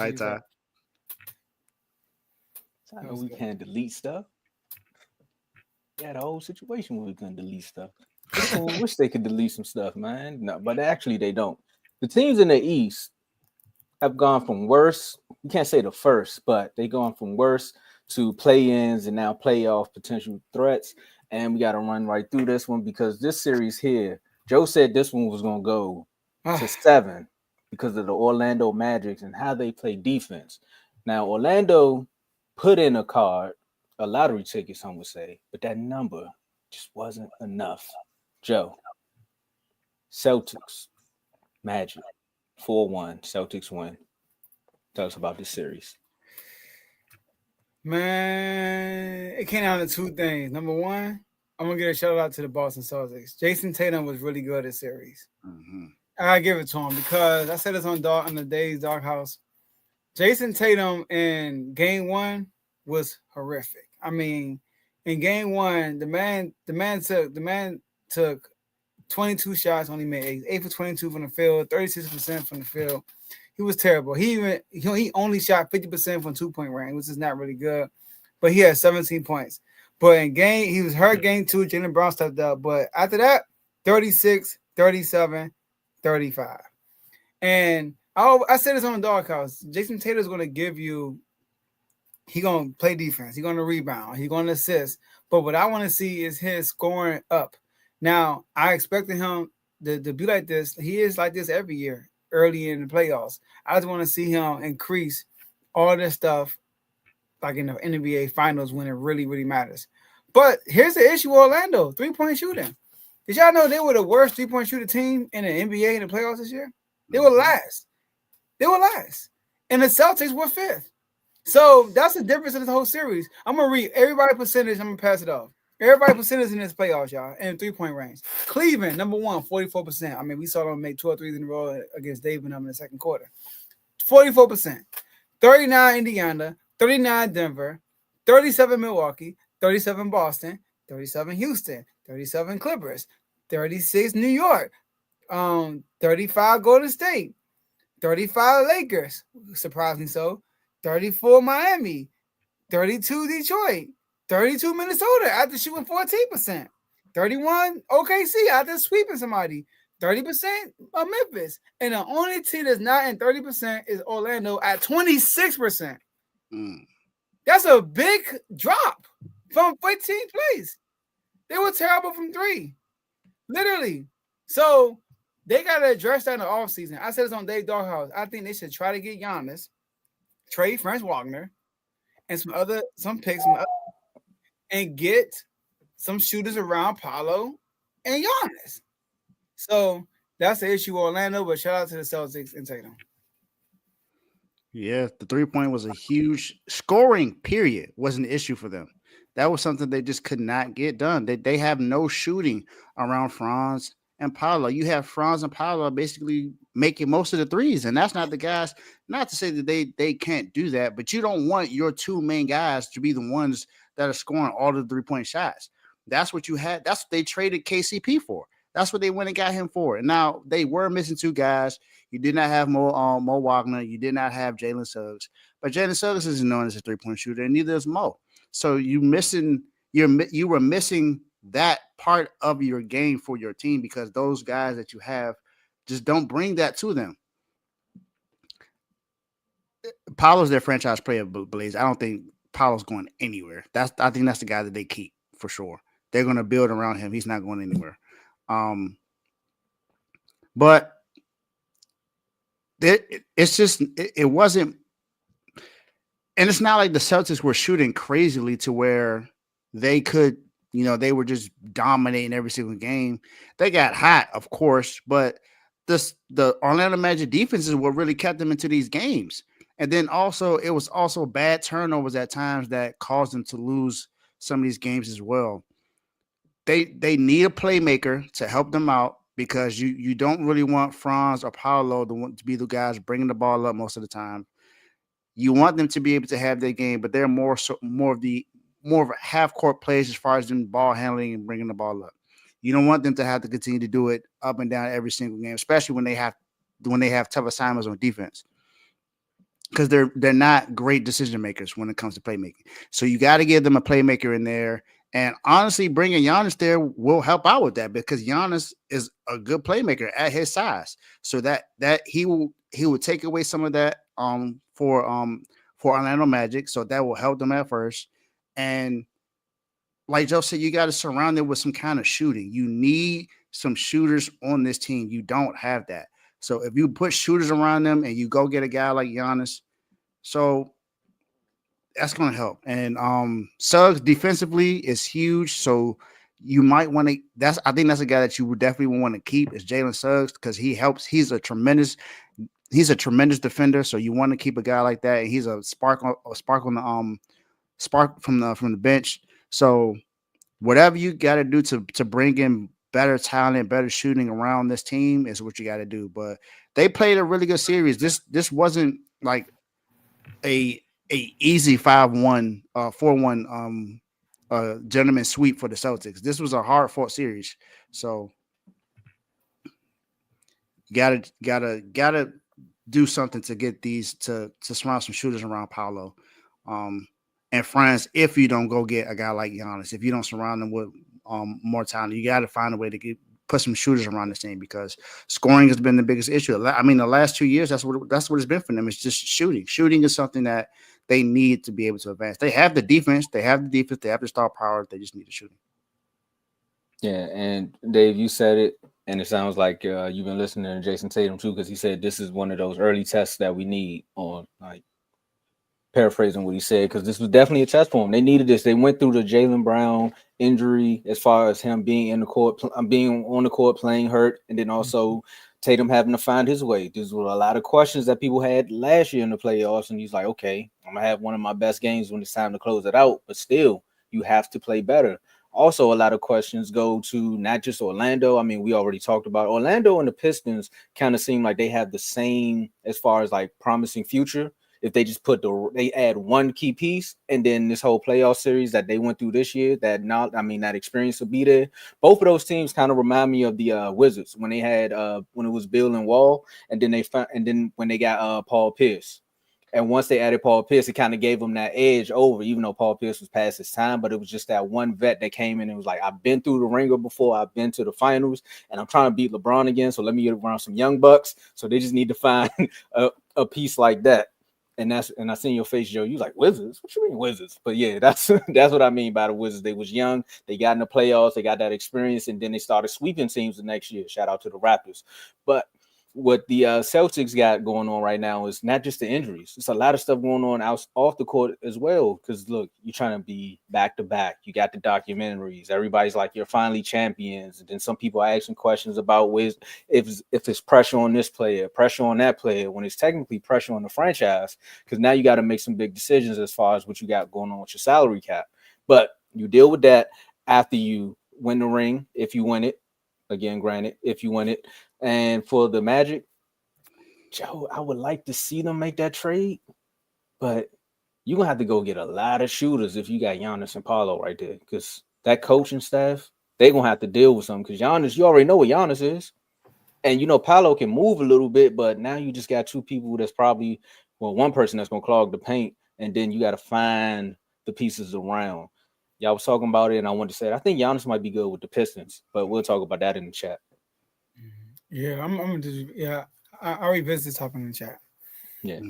Hi, Ty. So I know we can't delete stuff. Yeah, the whole situation where we couldn't delete stuff. Brooklyn wish they could delete some stuff, man. No, but actually they don't. The teams in the East have gone from worse. You can't say the first, but they gone from worse to play-ins and now playoff potential threats. And we got to run right through this one because this series here, Joe said this one was going to go to 7 because of the Orlando Magic and how they play defense. Now, Orlando put in a card, a lottery ticket, some would say, but that number just wasn't enough. Joe, Celtics, Magic, 4-1, Celtics win. Tell us about this series. Man, it came down to two things. Number one, I'm gonna get a shout out to the Boston Celtics. Jason Tatum was really good this series. Mm-hmm. I gotta give it to him because I said this on the Days Doghouse. Jason Tatum in Game 1 was horrific. I mean, in Game 1, the man took 22 shots, only made 8 for 22 from the field, 36% from the field. He was terrible. He only shot 50% from 2-point range, which is not really good. But he had 17 points. But he was hurt game 2. Jaylen Brown stepped up. But after that, 36, 37, 35. And I said this on the doghouse. Jason Tatum is going to give you. He's going to play defense. He's going to rebound. He's going to assist. But what I want to see is his scoring up. Now, I expected him to be like this. He is like this every year, early in the playoffs. I just want to see him increase all this stuff like in the NBA Finals when it really, really matters. But here's the issue with Orlando, 3-point shooting. Did y'all know they were the worst 3-point shooter team in the NBA in the playoffs this year? They were last. And the Celtics were 5th. So that's the difference in this whole series. I'm going to read everybody's percentage. I'm going to pass it off. Everybody percentage in this playoffs, y'all, in 3-point range. Cleveland, number 1, 44%. I mean, we saw them make 2 or 3 in a row against Dave and them in the second quarter. 44%. 39 Indiana, 39 Denver, 37 Milwaukee, 37 Boston, 37 Houston, 37 Clippers, 36 New York, 35 Golden State, 35 Lakers, surprisingly so, 34 Miami, 32 Detroit, 32 Minnesota after shooting 14%, 31 OKC after sweeping somebody, 30% of Memphis, and the only team that's not in 30% is Orlando at 26%. That's a big drop from 15th place. They were terrible from 3, literally. So they got to address that in the offseason. I said this on Dave Doghouse. I think they should try to get Giannis, trade Franz Wagner, and some picks, and get some shooters around Paolo and Giannis. So that's the issue with Orlando, but shout out to the Celtics and Tatum. Yeah, the 3-point was a huge scoring period, wasn't an issue for them. That was something they just could not get done. They have no shooting around Franz and Paolo. You have Franz and Paolo basically making most of the threes, and that's not the guys. Not to say that they can't do that, but you don't want your 2 main guys to be the ones that are scoring all the 3-point shots. That's what you had. That's what they traded KCP for. That's what they went and got him for. And now they were missing 2 guys. You did not have Mo Wagner. You did not have Jalen Suggs. But Jalen Suggs isn't known as a 3-point shooter, and neither is Mo. So you were missing that part of your game for your team because those guys that you have just don't bring that to them. Paolo's their franchise player, Blaze. I don't think Paolo's going anywhere. I think that's the guy that they keep for sure. They're going to build around him. He's not going anywhere. But it's just it wasn't, and it's not like the Celtics were shooting crazily to where they could, they were just dominating every single game. They got hot, of course, but the Orlando Magic defense is what really kept them into these games. And then also it was also bad turnovers at times that caused them to lose some of these games as well. They need a playmaker to help them out because you don't really want Franz or Paolo to be the guys bringing the ball up most of the time. You want them to be able to have their game, but they're more of a half court plays as far as them ball handling and bringing the ball up. You don't want them to have to continue to do it up and down every single game, especially when they have tough assignments on defense. because they're not great decision makers when it comes to playmaking. So you got to give them a playmaker in there. And honestly, bringing Giannis there will help out with that because Giannis is a good playmaker at his size. So that he will take away some of that for Orlando Magic. So that will help them at first. And like Joe said, you got to surround it with some kind of shooting. You need some shooters on this team. You don't have that. So if you put shooters around them and you go get a guy like Giannis, so that's going to help. And Suggs defensively is huge. So you might want to. I think that's a guy that you would definitely want to keep is Jalen Suggs because he helps. He's a tremendous defender. So you want to keep a guy like that. And he's a spark on the spark from the bench. So whatever you got to do to bring in better talent, better shooting around this team is what you got to do. But they played a really good series. This wasn't like a easy 5-1 4-1 gentleman sweep for the Celtics. This was a hard fought series. So gotta do something to get these to surround some shooters around Paolo. And France, if you don't go get a guy like Giannis, if you don't surround them with more talent, you got to find a way to put some shooters around this team because scoring has been the biggest issue. I mean, the last 2 years, that's what it's been for them. It's just shooting. Shooting is something that they need to be able to advance. They have the defense. They have the star power. They just need the shooting. Yeah, and Dave, you said it, and it sounds like you've been listening to Jason Tatum too, because he said this is one of those early tests that we need on like paraphrasing what he said, because this was definitely a test for him. They needed this. They went through the Jaylen Brown injury as far as him being in the court, being on the court playing hurt, and then also Tatum having to find his way. There's a lot of questions that people had last year in the playoffs, and he's like, okay, I'm gonna have one of my best games when it's time to close it out, but still, you have to play better. Also, a lot of questions go to not just Orlando. I mean, we already talked about Orlando and the Pistons kind of seem like they have the same as far as like promising future. If they just they add one key piece, and then this whole playoff series that they went through this year, that experience will be there. Both of those teams kind of remind me of the Wizards when they had when it was Bill and Wall, and then when they got Paul Pierce. And once they added Paul Pierce, it kind of gave them that edge over, even though Paul Pierce was past his time. But it was just that one vet that came in and was like, I've been through the ringer before. I've been to the finals, and I'm trying to beat LeBron again. So let me get around some young bucks. So they just need to find a piece like that. And I seen your face, Joe. You like Wizards? What you mean Wizards? But yeah, that's what I mean by the Wizards. They was young. They got in the playoffs. They got that experience, and then they started sweeping teams the next year. Shout out to the Raptors. But what the Celtics got going on right now is not just the injuries. It's a lot of stuff going on off the court as well. Because look, you're trying to be back to back. You got the documentaries. Everybody's like, you're finally champions. And then some people are asking questions about if it's pressure on this player, pressure on that player, when it's technically pressure on the franchise. Because now you got to make some big decisions as far as what you got going on with your salary cap. But you deal with that after you win the ring, if you win it. Again, granted, if you win it. And for the Magic, Joe, I would like to see them make that trade, but you're going to have to go get a lot of shooters if you got Giannis and Paolo right there, because that coaching staff, they're going to have to deal with something, because Giannis, you already know what Giannis is. And, Paolo can move a little bit, but now you just got two people that's probably, one person that's going to clog the paint, and then you got to find the pieces around. Y'all was talking about it, and I wanted to say, I think Giannis might be good with the Pistons, but we'll talk about that in the chat. Yeah, I'm gonna just I'll revisit this topic in the chat. Yeah.